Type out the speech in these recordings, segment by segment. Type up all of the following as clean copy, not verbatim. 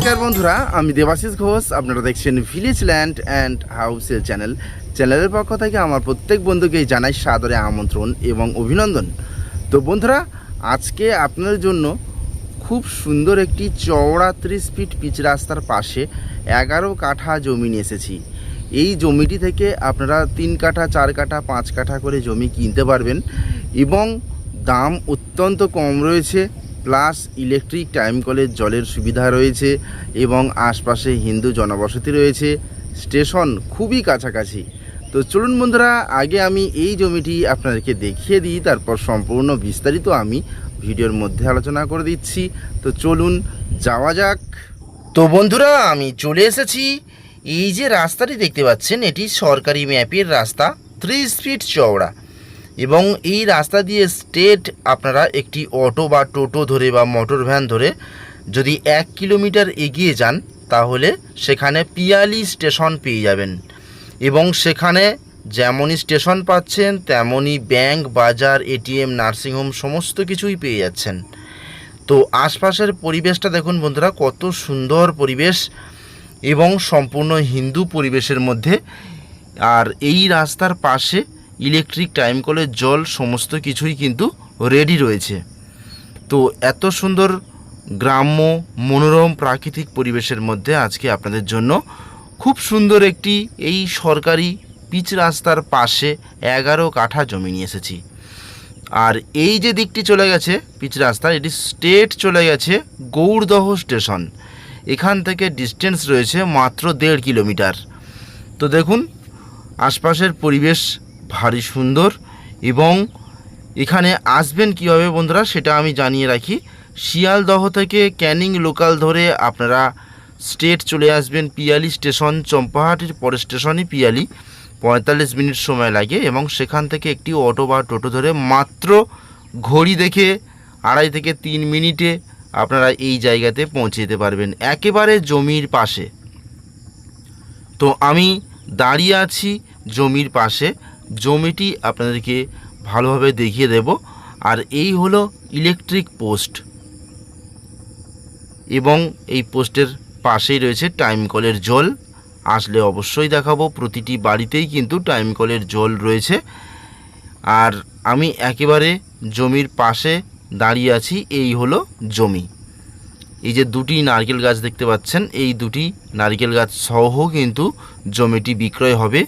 নমস্কার বন্ধুরা, আমি দেবাশিস ঘোষ। আপনারা দেখছেন ভিলেজ ল্যান্ড অ্যান্ড হাউসের চ্যানেলের পক্ষ থেকে আমার প্রত্যেক বন্ধুকে জানাই সাদরে আমন্ত্রণ এবং অভিনন্দন। তো বন্ধুরা, আজকে আপনাদের জন্য খুব সুন্দর একটি চওড়া 30 ফিট পিচ রাস্তার পাশে 11 কাঠা জমি নিয়ে এসেছি। এই জমিটি থেকে আপনারা 3 কাঠা 4 কাঠা 5 কাঠা করে জমি কিনতে পারবেন এবং দাম অত্যন্ত কম রয়েছে, প্লাস ইলেকট্রিক টাইম কলের জলের সুবিধা রয়েছে এবং আশপাশে হিন্দু জনবসতি রয়েছে, স্টেশন খুবই কাছাকাছি। তো চলুন বন্ধুরা, আগে আমি এই জমিটি আপনাদেরকে দেখিয়ে দিই, তারপর সম্পূর্ণ বিস্তারিত আমি ভিডিওর মধ্যে আলোচনা করে দিচ্ছি। তো চলুন যাওয়া যাক। তো বন্ধুরা, আমি চলে এসেছি। এই যে রাস্তাটি দেখতে পাচ্ছেন, এটি সরকারি ম্যাপের রাস্তা, 30 ফিট চওড়া এবং এই রাস্তা দিয়ে স্ট্রেট আপনারা একটি অটো বা টোটো ধরে বা মোটর ভ্যান ধরে যদি 1 কিলোমিটার এগিয়ে যান তাহলে সেখানে পিয়ালি স্টেশন পেয়ে যাবেন এবং সেখানে যেমনই স্টেশন পাচ্ছেন তেমনই ব্যাংক, বাজার, এটিএম, নার্সিংহোম সমস্ত কিছুই পেয়ে যাচ্ছেন। তো আশপাশের পরিবেশটা দেখুন বন্ধুরা, কত সুন্দর পরিবেশ এবং সম্পূর্ণ হিন্দু পরিবেশের মধ্যে। আর এই রাস্তার পাশে ইলেকট্রিক টাইম কলের জল সমস্ত কিছুই কিন্তু রেডি রয়েছে। তো এত সুন্দর গ্রাম্য মনোরম প্রাকৃতিক পরিবেশের মধ্যে আজকে আপনাদের জন্য খুব সুন্দর একটি এই সরকারি পিচ রাস্তার পাশে 11 কাঠা জমি নিয়ে এসেছি। আর এই যে দিকটি চলে গেছে পিচ রাস্তা, এটি স্ট্রেট চলে গেছে গৌড়দহ স্টেশন। এখান থেকে ডিস্টেন্স রয়েছে মাত্র 1.5 কিলোমিটার। তো দেখুন আশপাশের পরিবেশ ভারী সুন্দর এবং এখানে আসবেন কীভাবে বন্ধুরা সেটা আমি জানিয়ে রাখি। শিয়ালদহ থেকে ক্যানিং লোকাল ধরে আপনারা স্ট্রেট চলে আসবেন পিয়ালি স্টেশন। চম্পাহাটির পরের স্টেশনই পিয়ালি, 45 মিনিট সময় লাগে এবং সেখান থেকে একটি অটো বা টোটো ধরে মাত্র ঘড়ি দেখে 2.5 থেকে 3 মিনিটে আপনারা এই জায়গাতে পৌঁছে যেতে পারবেন, একেবারে জমির পাশে। তো আমি দাঁড়িয়ে আছি জমির পাশে, জমিটি আপনাদেরকে ভালোভাবে দেখিয়ে দেব। আর এই হলো ইলেকট্রিক পোস্ট এবং এই পোস্টের পাশেই রয়েছে টাইম কলের জল। আসলে অবশ্যই দেখাবো, প্রতিটি বাড়িতেই কিন্তু টাইম কলের জল রয়েছে। আর আমি একেবারে জমির পাশে দাঁড়িয়ে আছি। এই হলো জমি। এই যে 2টি নারকেল গাছ দেখতে পাচ্ছেন, এই 2টি নারকেল গাছ সহ কিন্তু জমিটি বিক্রয় হবে।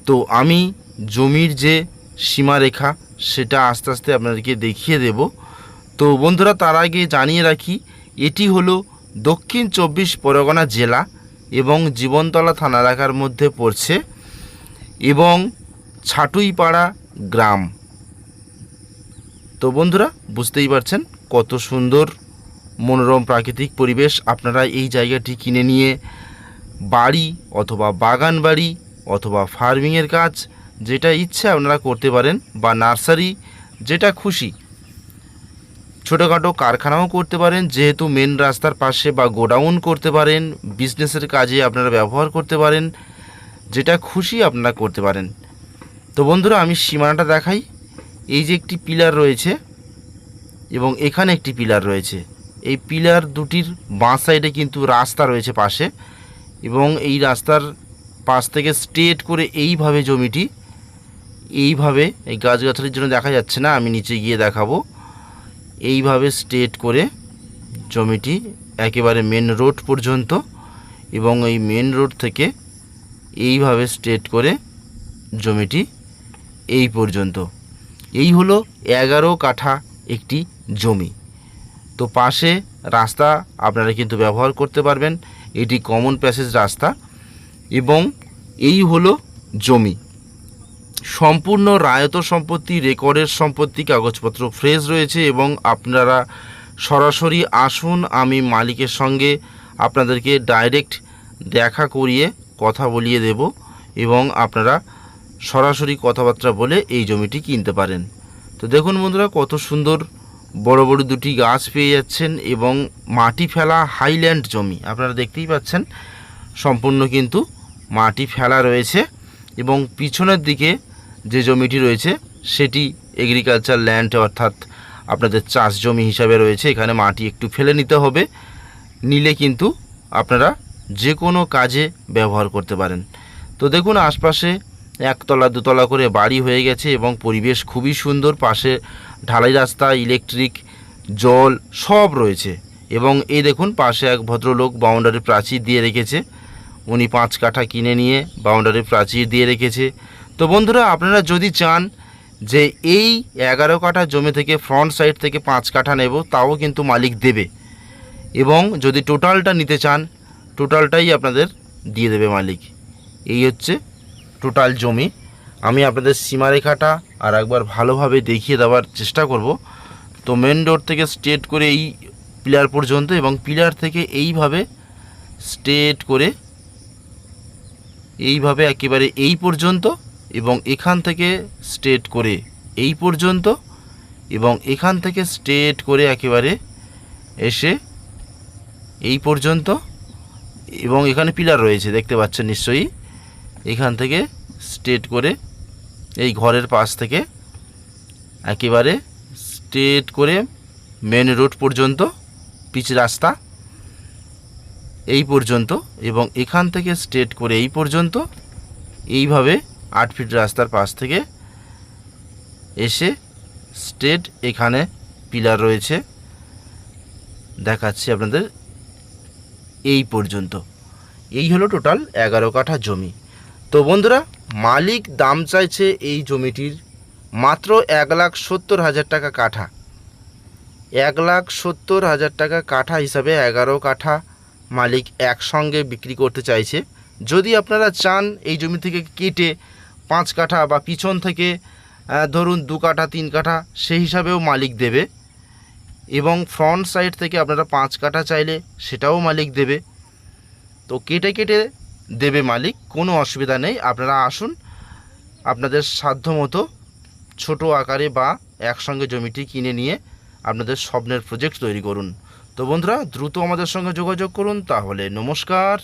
তো আমি জমির যে সীমারেখা সেটা আস্তে আস্তে আপনাদেরকে দেখিয়ে দেব। তো বন্ধুরা, তার আগে জানিয়ে রাখি, এটি হলো দক্ষিণ 24 পরগনা জেলা এবং জীবনতলা থানা এলাকার মধ্যে পড়ছে এবং ছাটুইপাড়া গ্রাম। তো বন্ধুরা, বুঝতেই পারছেন কত সুন্দর মনোরম প্রাকৃতিক পরিবেশ। আপনারা এই জায়গাটি কিনে নিয়ে বাড়ি অথবা বাগান বাড়ি অথবা ফার্মিংয়ের কাজ যেটা ইচ্ছে আপনারা করতে পারেন, বা নার্সারি, যেটা খুশি ছোটোখাটো কারখানাও করতে পারেন, যেহেতু মেন রাস্তার পাশে, বা গোডাউন করতে পারেন, বিজনেসের কাজে আপনারা ব্যবহার করতে পারেন, যেটা খুশি আপনারা করতে পারেন। তো বন্ধুরা, আমি সীমানাটা দেখাই। এই যে একটি পিলার রয়েছে এবং এখানে একটি পিলার রয়েছে, এই পিলার দুটির বাঁ সাইডে কিন্তু রাস্তা রয়েছে পাশে এবং এই রাস্তার পাশ থেকে স্ট্রেট করে এইভাবে জমিটি, এইভাবে, এই গাছগাছালির জন্য দেখা যাচ্ছে না, আমি নিচে গিয়ে দেখাবো, এইভাবে স্ট্রেট করে জমিটি একেবারে মেন রোড পর্যন্ত এবং এই মেন রোড থেকে এইভাবে স্ট্রেট করে জমিটি এই পর্যন্ত। এই হলো 11 কাঠা একটি জমি। তো পাশে রাস্তা আপনারা কিন্তু ব্যবহার করতে পারবেন, এটি কমন প্যাসেজ রাস্তা এবং এই হলো জমি। সম্পূর্ণ রায়ত সম্পত্তি, রেকর্ডের সম্পত্তি, কাগজপত্র ফ্রেশ রয়েছে এবং আপনারা সরাসরি আসুন, আমি মালিকের সঙ্গে আপনাদেরকে ডাইরেক্ট দেখা করিয়ে কথা বলিয়ে দেব এবং আপনারা সরাসরি কথাবার্তা বলে এই জমিটি কিনতে পারেন। তো দেখুন বন্ধুরা, কত সুন্দর বড় বড় 2টি গাছ পেয়ে যাচ্ছেন এবং মাটি ফেলা হাইল্যান্ড জমি আপনারা দেখতেই পাচ্ছেন, সম্পূর্ণ কিন্তু মাটি ফেলা রয়েছে এবং পিছনের দিকে যে জমিটি রয়েছে সেটি এগ্রিকালচার ল্যান্ড, অর্থাৎ আপনাদের চাষ জমি হিসাবে রয়েছে। এখানে মাটি একটু ফেলে নিতে হবে, নিলে কিন্তু আপনারা যে কোনো কাজে ব্যবহার করতে পারেন। তো দেখুন আশপাশে একতলা দুতলা করে বাড়ি হয়ে গেছে এবং পরিবেশ খুবই সুন্দর। পাশে ঢালাই রাস্তা, ইলেকট্রিক, জল সব রয়েছে। এবং এই দেখুন পাশে এক ভদ্রলোক বাউন্ডারি প্রাচীর দিয়ে রেখেছে। উনি 5 কাঠা কিনে নিয়ে বাউন্ডারি প্রাচীর দিয়ে রেখেছে। তো বন্ধুরা, আপনারা যদি চান যে এই 11 কাঠা জমি থেকে ফ্রন্ট সাইড থেকে 5 কাঠা নেব, তাও কিন্তু মালিক দেবে। এবং যদি টোটালটা নিতে চান, টোটালটাই আপনাদের দিয়ে দেবে মালিক। এই হচ্ছে টোটাল জমি। আমি আপনাদের সীমারেখাটা আর একবার ভালোভাবে দেখিয়ে দেওয়ার চেষ্টা করব। তো মেন রোড থেকে স্ট্রেট করে এই পিলার পর্যন্ত, এবং পিলার থেকে এইভাবে স্ট্রেট করে এইভাবে একেবারে এই পর্যন্ত, এবং এখান থেকে স্ট্রেট করে এই পর্যন্ত, এবং এখান থেকে স্ট্রেট করে একেবারে এসে এই পর্যন্ত। এবং এখানে পিলার রয়েছে দেখতে পাচ্ছেন নিশ্চয়ই। এখান থেকে স্ট্রেট করে এই ঘরের পাশ থেকে একেবারে স্ট্রেট করে মেন রোড পর্যন্ত পিচ রাস্তা এই পর্যন্ত, এবং এখান থেকে স্ট্রেট করে এই পর্যন্ত। এইভাবে 8 ফিট রাস্তার পাশ থেকে এসে স্ট্রেট এখানে পিলার রয়েছে, দেখাচ্ছি আপনাদের, এই পর্যন্ত। এই হলো টোটাল 11 কাঠা জমি। তো বন্ধুরা, মালিক দাম চাইছে এই জমিটির মাত্র 1,70,000 টাকা কাঠা। 1,70,000 টাকা কাঠা হিসাবে 11 কাঠা মালিক একসঙ্গে বিক্রি করতে চাইছে। যদি আপনারা চান এই জমি থেকে কেটে 5 কাঠা বা পিছন থেকে ধরুন 2 কাঠা 3 কাঠা, সেই হিসাবেও মালিক দেবে। এবং ফ্রন্ট সাইড থেকে আপনারা 5 কাঠা চাইলে সেটাও মালিক দেবে। তো কেটে কেটে দেবে মালিক, কোনো অসুবিধা নেই। আপনারা আসুন, আপনাদের সাধ্যমতো ছোট আকারে বা একসঙ্গে জমিটি কিনে নিয়ে আপনাদের স্বপ্নের প্রজেক্ট তৈরি করুন। তো বন্ধুরা, দ্রুত আমাদের সঙ্গে যোগাযোগ করুন। তাহলে নমস্কার।